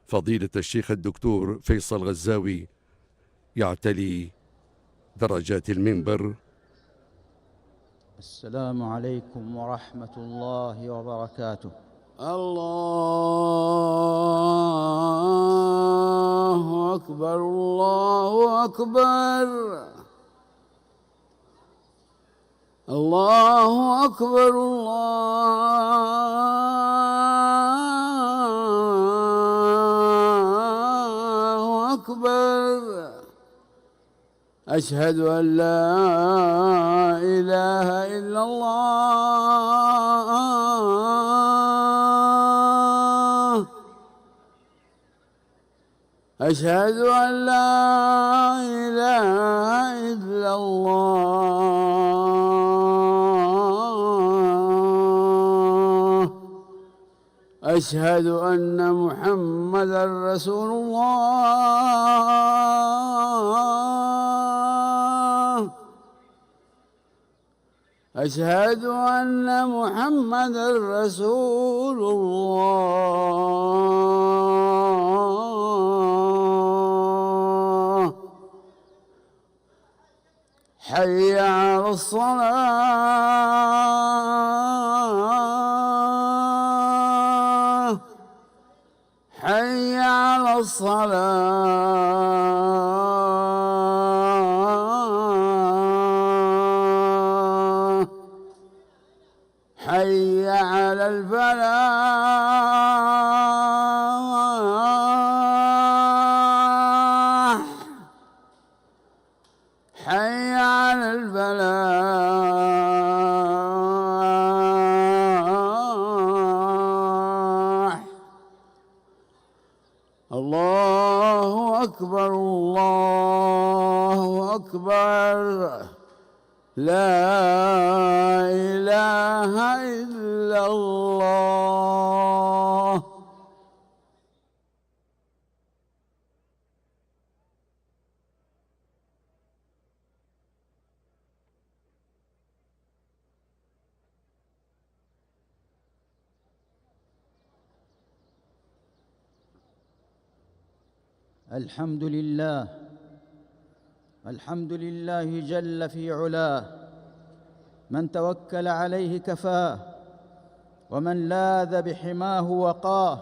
فضيلة الشيخ الدكتور فيصل غزاوي يعتلي درجات المنبر. السلام عليكم ورحمة الله وبركاته. الله أكبر الله أكبر الله أكبر الله أكبر. أشهد أن لا إله إلا الله. أشهد أن لا إله إلا الله. أشهد أن محمدًا رسول الله. أشهد أن محمدًا رسول الله. حي على الصلاة. حي على الصلاة. حي على الفلاح. حي على الفلاح. الله أكبر الله أكبر. لا إله إلا الله. الحمد لله، الحمد لله جل في علاه، من توكل عليه كفاه، ومن لاذ بحماه وقاه،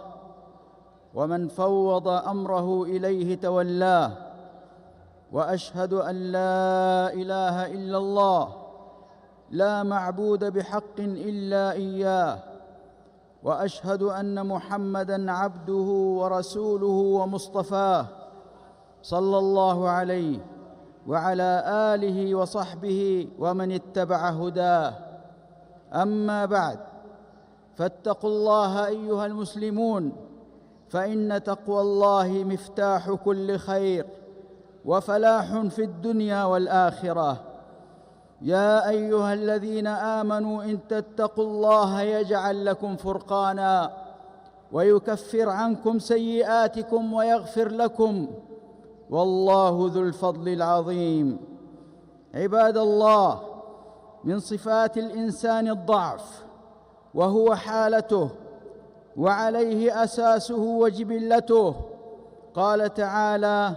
ومن فوض أمره إليه تولاه. وأشهد أن لا إله إلا الله، لا معبود بحق إلا إياه. وأشهد أن محمدًا عبده ورسوله ومصطفاه، صلى الله عليه وعلى آله وصحبه ومن اتبع هداه. أما بعد، فاتقوا الله أيها المسلمون، فإن تقوى الله مفتاح كل خير وفلاح في الدنيا والآخرة. يا أيها الذين آمنوا إن تتقوا الله يجعل لكم فرقانا ويكفر عنكم سيئاتكم ويغفر لكم، والله ذو الفضل العظيم. عباد الله، من صفات الإنسان الضعف، وهو حالته وعليه أساسه وجبلته. قال تعالى: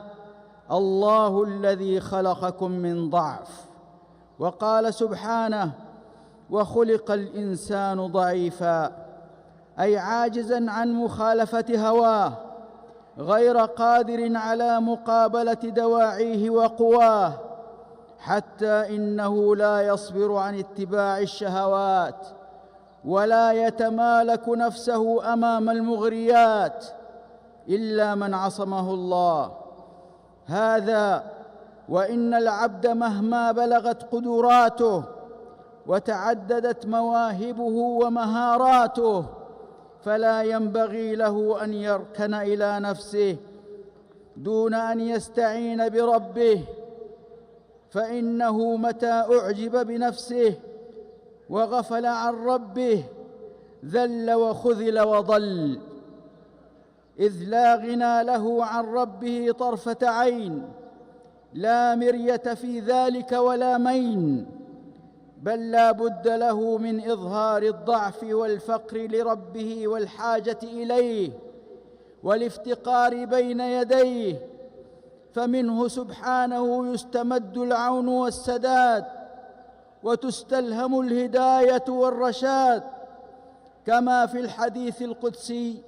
الله الذي خلقكم من ضعف. وقال سبحانه: وخلق الإنسان ضعيفا، أي عاجزا عن مخالفة هواه، غير قادر على مقابلة دواعيه وقواه، حتى إنه لا يصبر عن اتباع الشهوات، ولا يتمالك نفسه أمام المغريات إلا من عصمه الله. هذا وإن العبد مهما بلغت قدراته وتعددت مواهبه ومهاراته، فلا ينبغي له أن يركن إلى نفسه دون أن يستعين بربه، فإنه متى أعجب بنفسه وغفل عن ربه ذل وخذل وضل، إذ لا غنى له عن ربه طرفة عين، لا مرية في ذلك ولا مين، بل لا بد له من إظهار الضعف والفقر لربه والحاجة إليه، والافتقار بين يديه، فمنه سبحانه يستمد العون والسداد وتستلهم الهداية والرشاد، كما في الحديث القدسي: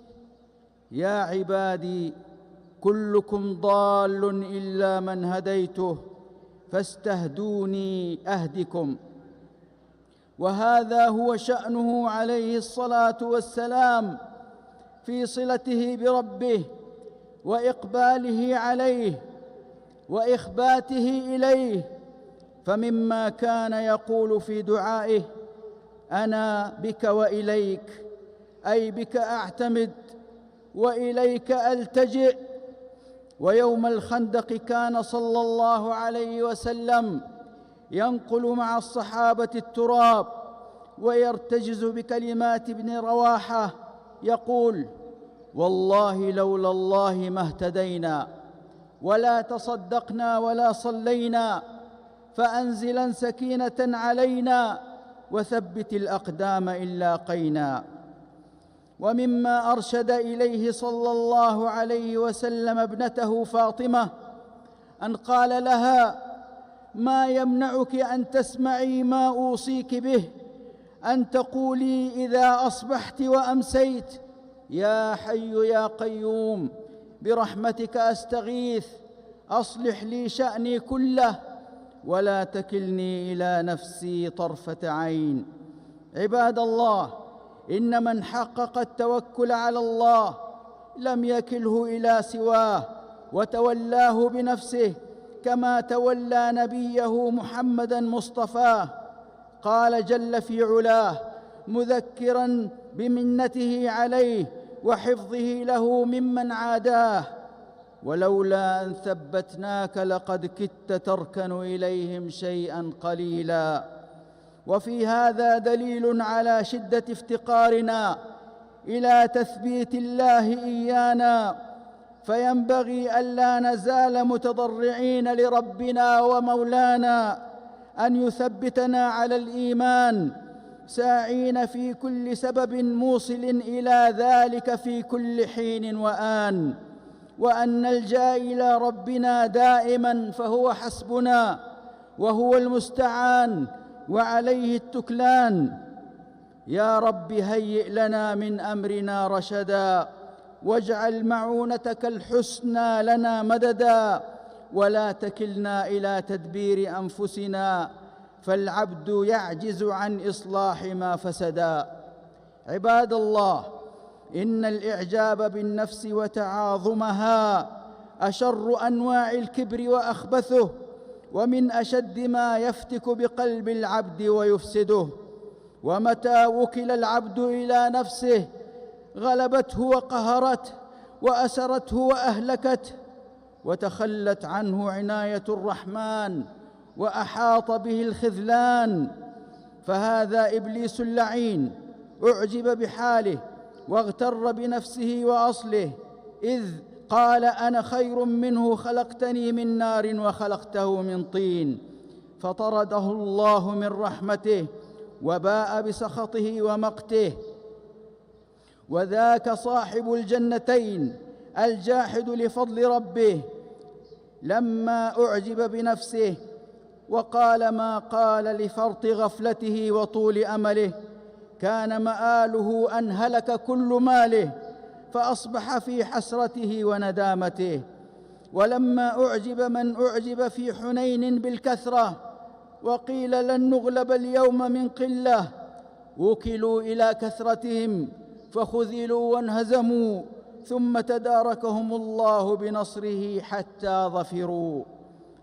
يا عبادي كلكم ضال إلا من هديته فاستهدوني أهدكم. وهذا هو شأنه عليه الصلاة والسلام في صلته بربه وإقباله عليه وإخباته إليه، فمما كان يقول في دعائه: أنا بك وإليك، أي بك أعتمد وإليك ألتجئ. ويوم الخندق كان صلى الله عليه وسلم ينقل مع الصحابة التراب ويرتجز بكلمات ابن رواحة يقول: والله لولا الله ما اهتدينا ولا تصدقنا ولا صلينا، فأنزلا سكينة علينا وثبت الأقدام إن لاقينا. ومما أرشد إليه صلى الله عليه وسلم ابنته فاطمة أن قال لها: ما يمنعك أن تسمعي ما أوصيك به، أن تقولي إذا أصبحت وأمسيت: يا حي يا قيوم برحمتك أستغيث، أصلح لي شأني كله ولا تكلني إلى نفسي طرفة عين. عباد الله، إن من حقق التوكل على الله لم يكله إلى سواه وتولاه بنفسه، كما تولى نبيه محمدًا مصطفاه. قال جل في علاه مذكرًا بمنته عليه وحفظه له ممن عاداه: ولولا أن ثبتناك لقد كدت تركن إليهم شيئا قليلا. وفي هذا دليل على شدة افتقارنا إلى تثبيت الله إيانا، فينبغي ألا نزال متضرعين لربنا ومولانا أن يثبتنا على الإيمان، ساعين في كل سبب موصل إلى ذلك في كل حين وآن، وأن نلجأ إلى ربنا دائما فهو حسبنا وهو المستعان وعليه التكلان. يا رب هيئ لنا من أمرنا رشدا، واجعل معونتك الحسنى لنا مددا، ولا تكلنا إلى تدبير أنفسنا، فالعبد يعجز عن إصلاح ما فسدا. عباد الله، إن الإعجاب بالنفس وتعاظمها أشر أنواع الكبر وأخبثه، ومن أشد ما يفتك بقلب العبد ويفسده. ومتى وكل العبد إلى نفسه غلبته وقهرته وأسرته وأهلكته، وتخلت عنه عناية الرحمن وأحاط به الخذلان، فهذا إبليس اللعين أعجب بحاله واغتر بنفسه وأصله، إذ قال: أنا خير منه خلقتني من نار وخلقته من طين، فطرده الله من رحمته وباء بسخطه ومقته. وذاك صاحب الجنتين الجاحد لفضل ربه لما أعجب بنفسه وقال ما قال لفرط غفلته وطول أمله، كان مآله أن هلك كل ماله، فأصبح في حسرته وندامته. ولما أعجب من أعجب في حنين بالكثرة وقيل لن نغلب اليوم من قلة، وكلوا إلى كثرتهم فخذلوا وانهزموا، ثم تداركهم الله بنصره حتى ظفروا.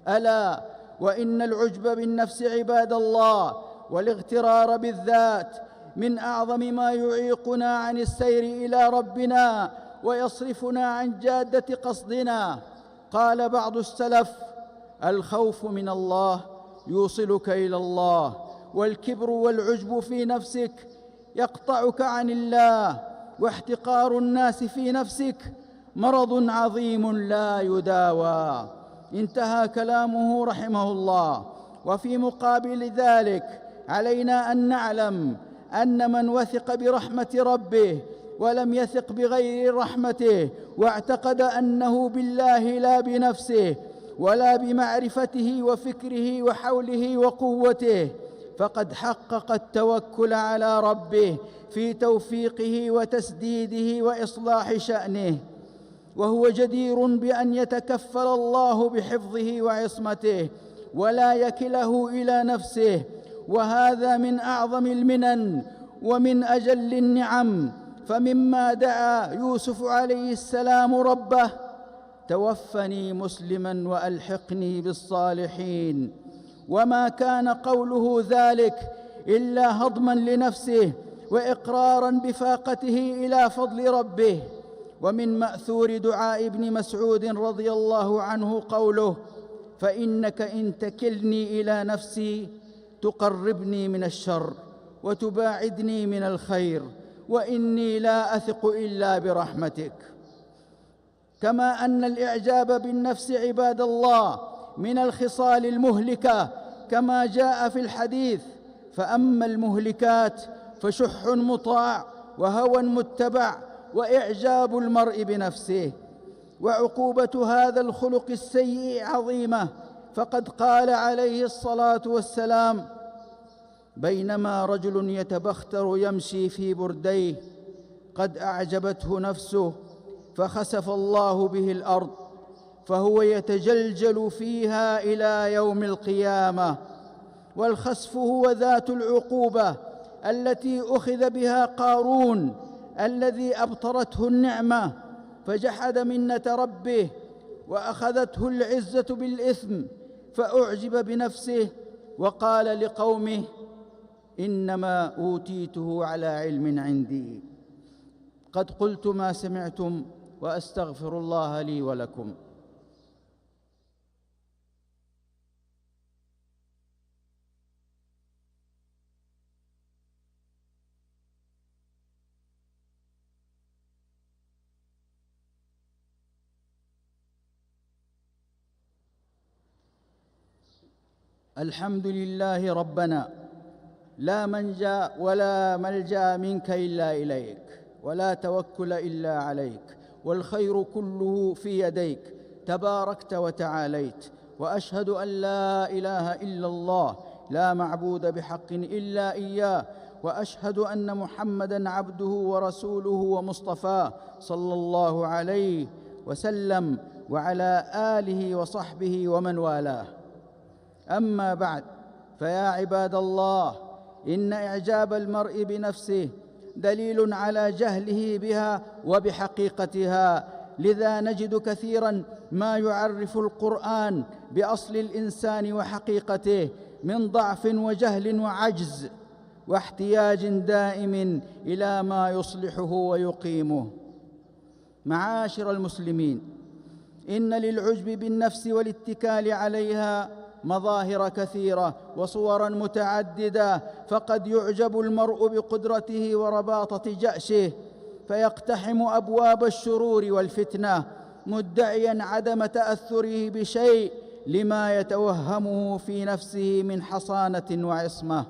ألا وإن العجب بالنفس عباد الله والاغترار بالذات من أعظم ما يعيقنا عن السير إلى ربنا ويصرفنا عن جادة قصدنا. قال بعض السلف: الخوف من الله يوصلك إلى الله، والكبر والعجب في نفسك يقطعك عن الله، واحتقار الناس في نفسك مرض عظيم لا يداوى. انتهى كلامه رحمه الله. وفي مقابل ذلك علينا أن نعلم أن من وثق برحمة ربه ولم يثق بغير رحمته، واعتقد أنه بالله لا بنفسه ولا بمعرفته وفكره وحوله وقوته، فقد حقق التوكل على ربه في توفيقه وتسديده وإصلاح شأنه، وهو جدير بأن يتكفل الله بحفظه وعصمته ولا يكله إلى نفسه. وهذا من أعظم المنن ومن أجل النعم. فمما دعا يوسف عليه السلام ربه: توفني مسلما وألحقني بالصالحين. وما كان قوله ذلك إلا هضما لنفسه وإقرارا بفاقته إلى فضل ربه. ومن مأثور دعاء ابن مسعود رضي الله عنه قوله: فإنك إن تكلني إلى نفسي تقربني من الشر وتباعدني من الخير، وإني لا أثق إلا برحمتك. كما أن الإعجاب بالنفس عباد الله من الخصال المهلكة كما جاء في الحديث: فأما المهلكات فشح مطاع وهوى متبع وإعجاب المرء بنفسه. وعقوبة هذا الخلق السيء عظيمة، فقد قال عليه الصلاة والسلام: بينما رجل يتبختر يمشي في برديه قد أعجبته نفسه فخسف الله به الأرض فهو يتجلجل فيها إلى يوم القيامة. والخسف هو ذات العقوبة التي أخذ بها قارون الذي أبطرته النعمة فجحد منة ربه وأخذته العزة بالإثم فأعجب بنفسه وقال لقومه: إنما أوتيته على علم عندي. قد قلت ما سمعتم وأستغفر الله لي ولكم. الحمد لله ربنا، لا منجا ولا ملجا منك إلا إليك، ولا توكل إلا عليك، والخير كله في يديك، تباركت وتعاليت. وأشهد أن لا إله إلا الله، لا معبود بحق إلا إياه، وأشهد أن محمدًا عبده ورسوله ومصطفاه صلى الله عليه وسلم وعلى آله وصحبه ومن والاه. أما بعد، فيا عباد الله، إن إعجاب المرء بنفسه دليل على جهله بها وبحقيقتها. لذا نجد كثيراً ما يعرف القرآن بأصل الإنسان وحقيقته من ضعف وجهل وعجز واحتياج دائم إلى ما يصلحه ويقيمه. معاشر المسلمين، إن للعجب بالنفس والاتكال عليها مظاهر كثيرة وصورا متعددة، فقد يعجب المرء بقدرته ورباطة جأشه فيقتحم أبواب الشرور والفتنة مدعيا عدم تأثره بشيء لما يتوهمه في نفسه من حصانة وعصمة.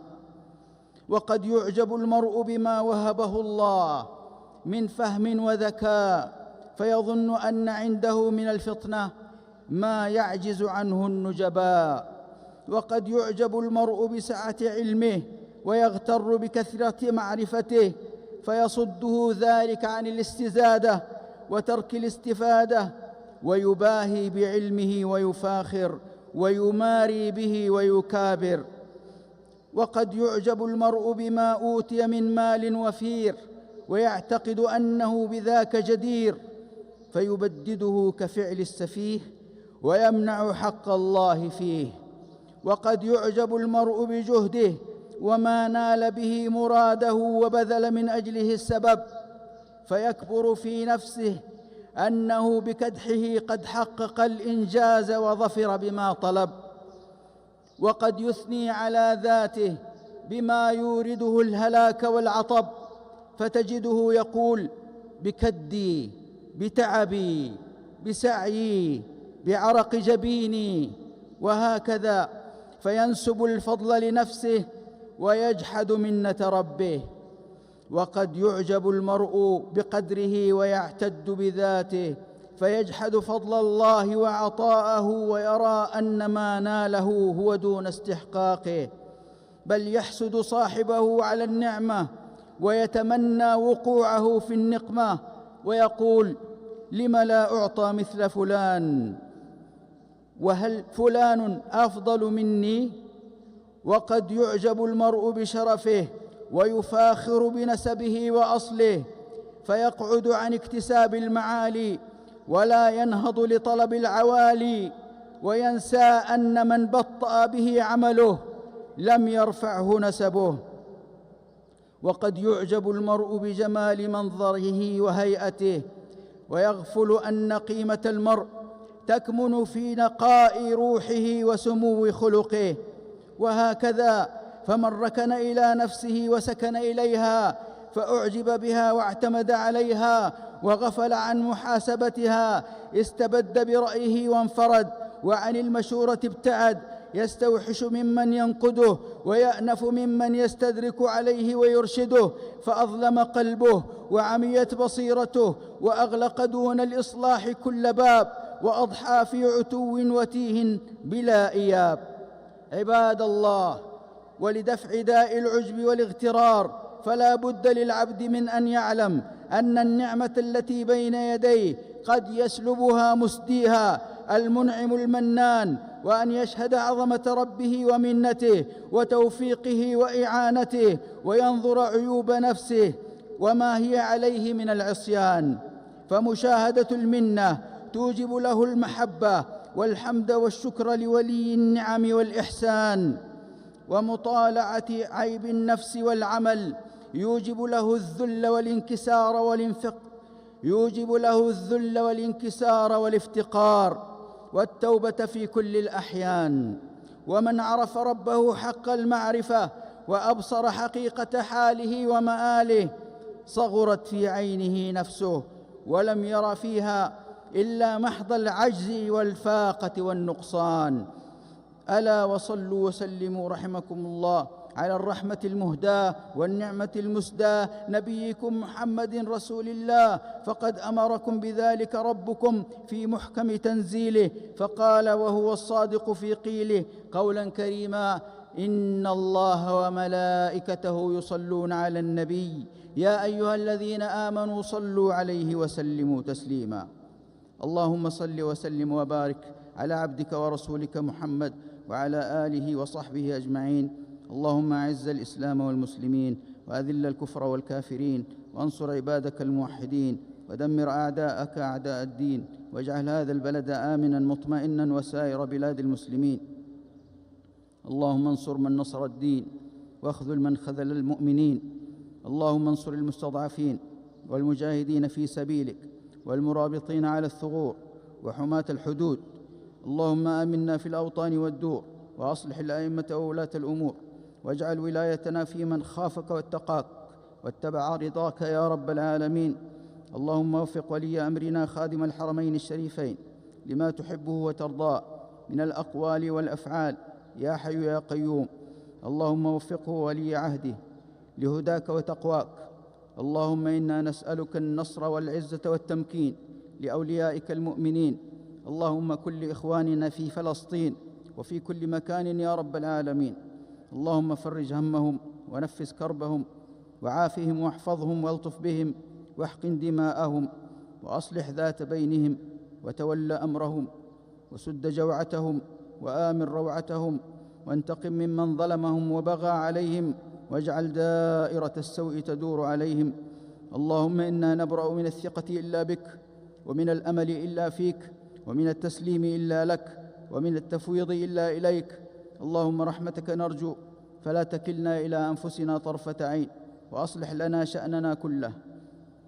وقد يعجب المرء بما وهبه الله من فهم وذكاء فيظن أن عنده من الفطنة ما يعجز عنه النجباء. وقد يعجب المرء بسعة علمه ويغتر بكثرة معرفته فيصده ذلك عن الاستزادة وترك الاستفادة، ويباهي بعلمه ويفاخر ويماري به ويكابر. وقد يعجب المرء بما أوتي من مال وفير ويعتقد أنه بذاك جدير فيبدده كفعل السفيه ويمنع حق الله فيه. وقد يعجب المرء بجهده وما نال به مراده وبذل من أجله السبب فيكبر في نفسه أنه بكدحه قد حقق الإنجاز وظفر بما طلب. وقد يثني على ذاته بما يورده الهلاك والعطب فتجده يقول: بكدي، بتعبي، بسعيي، بعرق جبيني، وهكذا، فينسب الفضل لنفسه ويجحد منة ربه. وقد يعجب المرء بقدره ويعتد بذاته فيجحد فضل الله وعطاءه ويرى أن ما ناله هو دون استحقاقه، بل يحسد صاحبه على النعمة ويتمنى وقوعه في النقمة ويقول: لم لا أعطى مثل فلان؟ وهل فلان أفضل مني؟ وقد يعجب المرء بشرفه ويفاخر بنسبه وأصله فيقعد عن اكتساب المعالي ولا ينهض لطلب العوالي، وينسى أن من بطأ به عمله لم يرفعه نسبه. وقد يعجب المرء بجمال منظره وهيئته ويغفل أن قيمة المرء تكمن في نقاء روحه وسمو خلقه. وهكذا فمن ركن إلى نفسه وسكن إليها فأعجب بها واعتمد عليها وغفل عن محاسبتها استبد برأيه وانفرد، وعن المشورة ابتعد، يستوحش ممن ينقده ويأنف ممن يستدرك عليه ويرشده، فأظلم قلبه وعميت بصيرته وأغلق دون الإصلاح كل باب، وأضحى في عتو وتيه بلا إياب. عباد الله، ولدفع داء العجب والاغترار فلا بد للعبد من أن يعلم أن النعمة التي بين يديه قد يسلبها مسديها المنعم المنان، وأن يشهد عظمة ربه ومنته وتوفيقه وإعانته، وينظر عيوب نفسه وما هي عليه من العصيان. فمشاهدة المنة توجب له المحبة والحمد والشكر لولي النعم والإحسان، ومطالعة عيب النفس والعمل يوجب له الذل والانكسار والافتقار والتوبة في كل الأحيان. ومن عرف ربه حق المعرفة وأبصر حقيقة حاله ومآله صغرت في عينه نفسه ولم ير فيها إلا محض العجز والفاقة والنقصان. ألا وصلوا وسلموا رحمكم الله على الرحمة المهداة والنعمة المسداة نبيكم محمد رسول الله، فقد أمركم بذلك ربكم في محكم تنزيله، فقال وهو الصادق في قيله قولا كريما: إن الله وملائكته يصلون على النبي يا أيها الذين آمنوا صلوا عليه وسلموا تسليما. اللهم صل وسلم وبارك على عبدك ورسولك محمد وعلى آله وصحبه أجمعين. اللهم أعز الإسلام والمسلمين وأذل الكفر والكافرين، وانصر عبادك الموحدين، ودمر أعداءك أعداء الدين، واجعل هذا البلد آمنا مطمئنا وسائر بلاد المسلمين. اللهم انصر من نصر الدين واخذل من خذل المؤمنين. اللهم انصر المستضعفين والمجاهدين في سبيلك والمرابطين على الثغور وحماة الحدود. اللهم آمنا في الأوطان والدور، وأصلح الأئمة وولاة الأمور، واجعل ولايتنا في من خافك واتقاك واتبع رضاك يا رب العالمين. اللهم وفق ولي أمرنا خادم الحرمين الشريفين لما تحبه وترضاه من الأقوال والأفعال يا حي يا قيوم. اللهم وفقه ولي عهده لهداك وتقواك. اللهم إنا نسألك النصر والعزة والتمكين لأوليائك المؤمنين. اللهم كن لإخواننا في فلسطين وفي كل مكان يا رب العالمين. اللهم فرج همهم ونفس كربهم وعافهم واحفظهم والطف بهم واحقن دماءهم وأصلح ذات بينهم وتول أمرهم وسد جوعتهم وآمن روعتهم وانتقم ممن ظلمهم وبغى عليهم واجعل دائرة السوء تدور عليهم. اللهم إنا نبرأ من الثقة إلا بك، ومن الأمل إلا فيك، ومن التسليم إلا لك، ومن التفويض إلا إليك. اللهم رحمتك نرجو فلا تكلنا إلى أنفسنا طرفة عين، وأصلح لنا شأننا كله،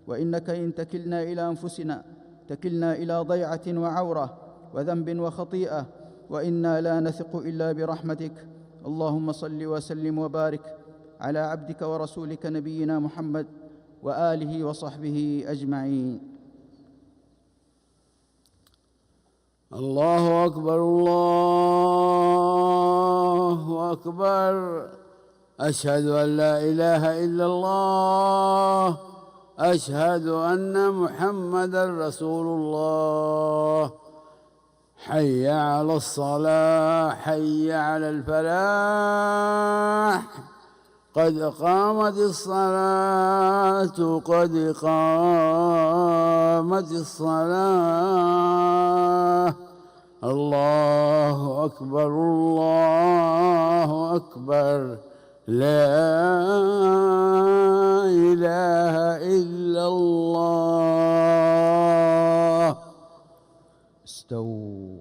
وإنك إن تكلنا إلى أنفسنا تكلنا إلى ضيعة وعورة وذنب وخطيئة، وإنا لا نثق إلا برحمتك. اللهم صل وسلم وبارك على عبدك ورسولك نبينا محمد وآله وصحبه أجمعين. الله أكبر الله أكبر. أشهد أن لا إله إلا الله. أشهد أن محمدا رسول الله. حي على الصلاة، حي على الفلاح، قد قامت الصلاة، قد قامت الصلاة. الله أكبر، الله أكبر، لا إله إلا الله. استووا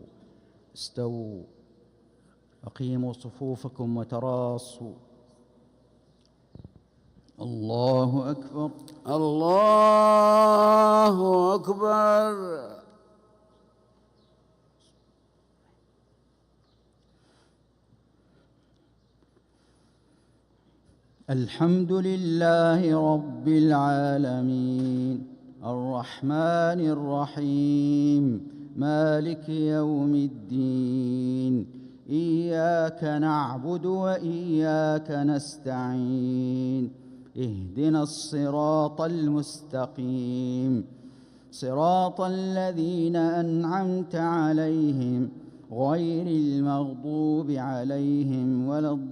استووا، أقيموا صفوفكم وتراصوا. الله أكبر، الله أكبر. الحمد لله رب العالمين، الرحمن الرحيم، مالك يوم الدين. إياك نعبد وإياك نستعين. اهدنا الصراط المستقيم، صراط الذين أنعمت عليهم غير المغضوب عليهم ولا الضالين.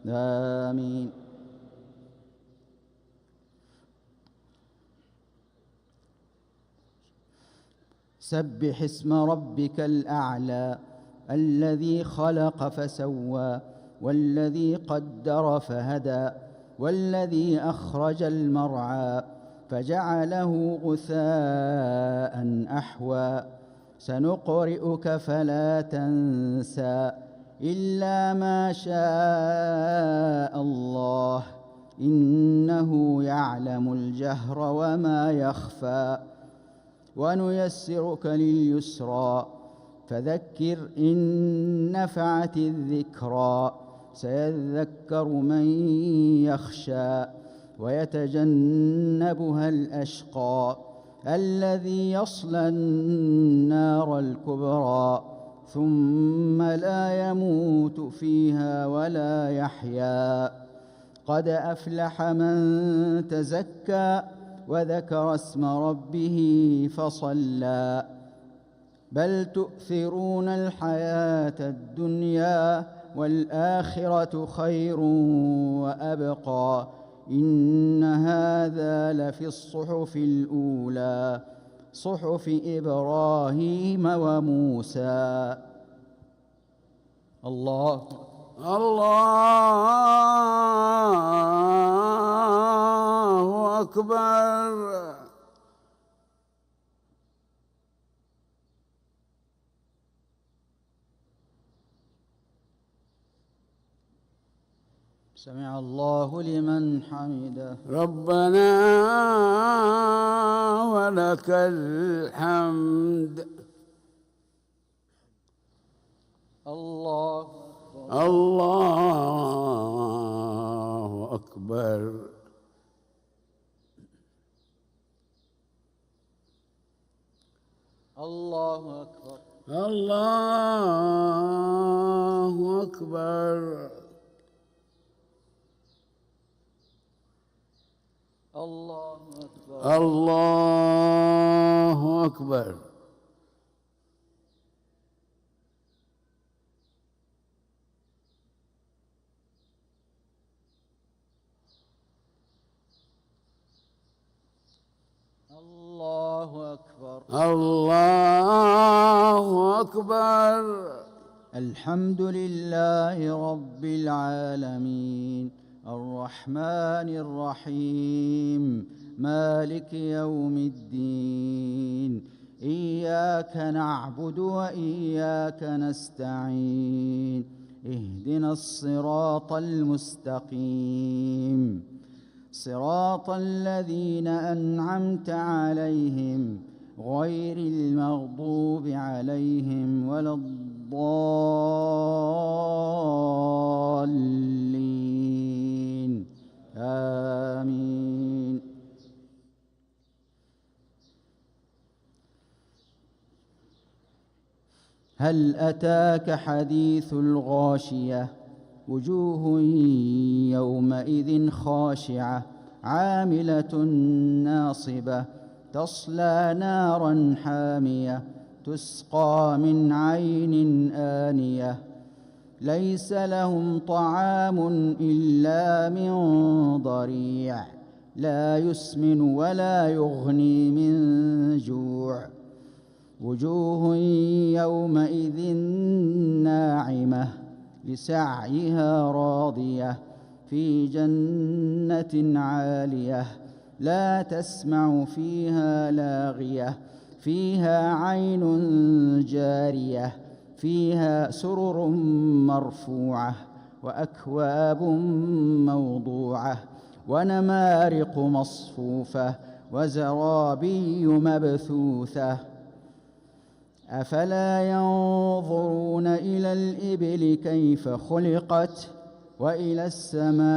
آمين. سبح اسم ربك الأعلى، الذي خلق فسوى، والذي قدر فهدى، والذي أخرج المرعى فجعله غثاء أحوى. سنقرئك فلا تنسى إلا ما شاء الله، إنه يعلم الجهر وما يخفى. ونيسرك لليسرى، فذكر إن نفعت الذكرى. سيذكر من يخشى ويتجنبها الأشقى، الذي يصلى النار الكبرى، ثم لا يموت فيها ولا يحيا. قد أفلح من تزكى وذكر اسم ربه فصلى. بل تؤثرون الحياة الدنيا والآخرة خير وأبقى. إن هذا لفي الصحف الأولى، صحف إبراهيم وموسى. الله الله أكبر. سمع الله لمن حمده. ربنا ولك الحمد. الله الله أكبر. الله أكبر. الله أكبر. الله أكبر. الله أكبر. الله أكبر. الله أكبر. الحمد لله رب العالمين، الرحمن الرحيم، مالك يوم الدين. إياك نعبد وإياك نستعين. اهدنا الصراط المستقيم، صراط الذين أنعمت عليهم غير المغضوب عليهم ولا الضالين. آمين. هل أتاك حديث الغاشية وجوه يومئذ خاشعة عاملة ناصبة تصلى نارا حامية تسقى من عين آنية ليس لهم طعام إلا من ضريع لا يسمن ولا يغني من جوع وجوه يومئذ ناعمة لسعيها راضية في جنة عالية لا تسمع فيها لاغية فيها عين جارية فيها سرر مرفوعة وأكواب موضوعة ونمارق مصفوفة وزرابي مبثوثة أفلا ينظرون إلى الإبل كيف خلقت وإلى السماء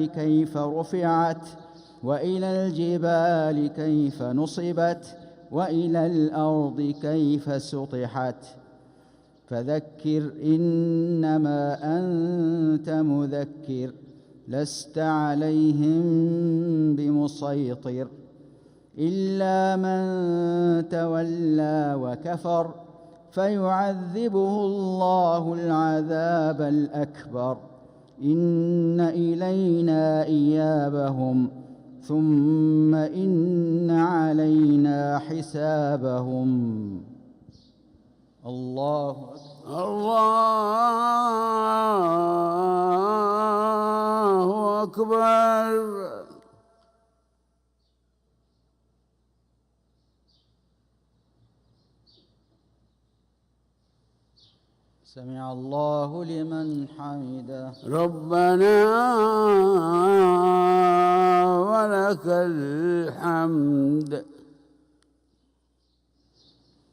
كيف رفعت وإلى الجبال كيف نصبت وإلى الأرض كيف سطحت فذكر إنما أنت مذكر لست عليهم بمسيطر إلا من تولى وكفر فيعذبه الله العذاب الأكبر إن إلينا إيابهم ثم إن علينا حسابهم. الله أكبر. الله أكبر. سمع الله لمن حمده. ربنا ولك الحمد.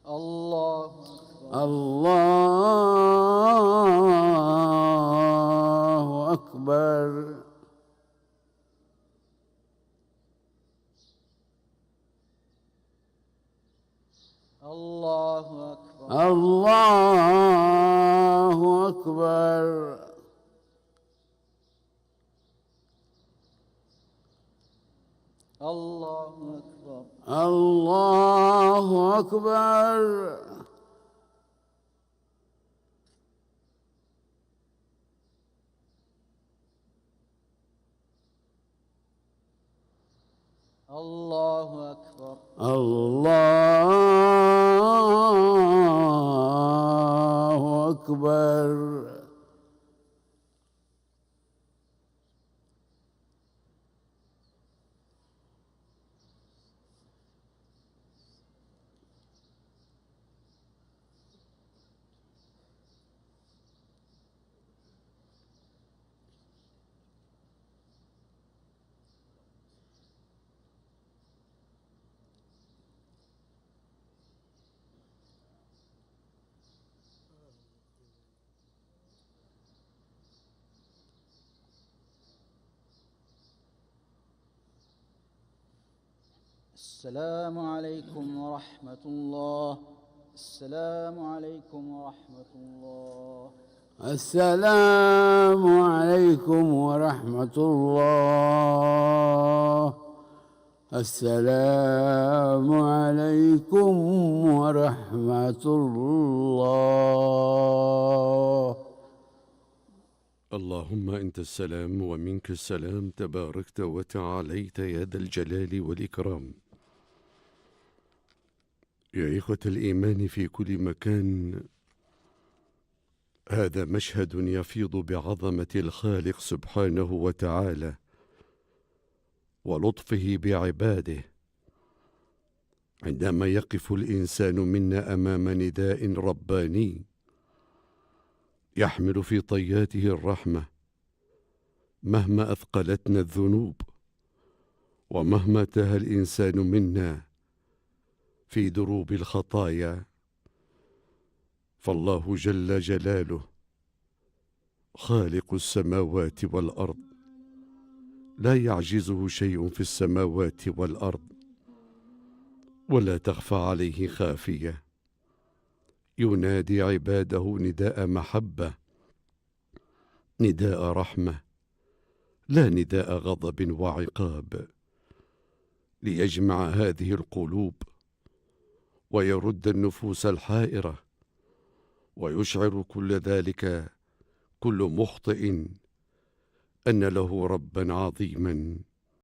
الله أكبر. الله أكبر. الله أكبر. الله أكبر. الله أكبر. الله أكبر. الله أكبر. الله أكبر. السلام عليكم ورحمة الله. السلام عليكم ورحمة الله. السلام عليكم ورحمة الله. السلام عليكم ورحمة الله. اللهم أنت السلام ومنك السلام تباركت وتعاليت يا ذا الجلال والإكرام. يا إخوة الإيمان في كل مكان، هذا مشهد يفيض بعظمة الخالق سبحانه وتعالى ولطفه بعباده، عندما يقف الإنسان منا أمام نداء رباني يحمل في طياته الرحمة مهما أثقلتنا الذنوب ومهما تاه الإنسان منا في دروب الخطايا، فالله جل جلاله خالق السماوات والأرض لا يعجزه شيء في السماوات والأرض ولا تخفى عليه خافية. ينادي عباده نداء محبة، نداء رحمة، لا نداء غضب وعقاب، ليجمع هذه القلوب ويرد النفوس الحائرة، ويشعر كل ذلك كل مخطئ أن له ربا عظيما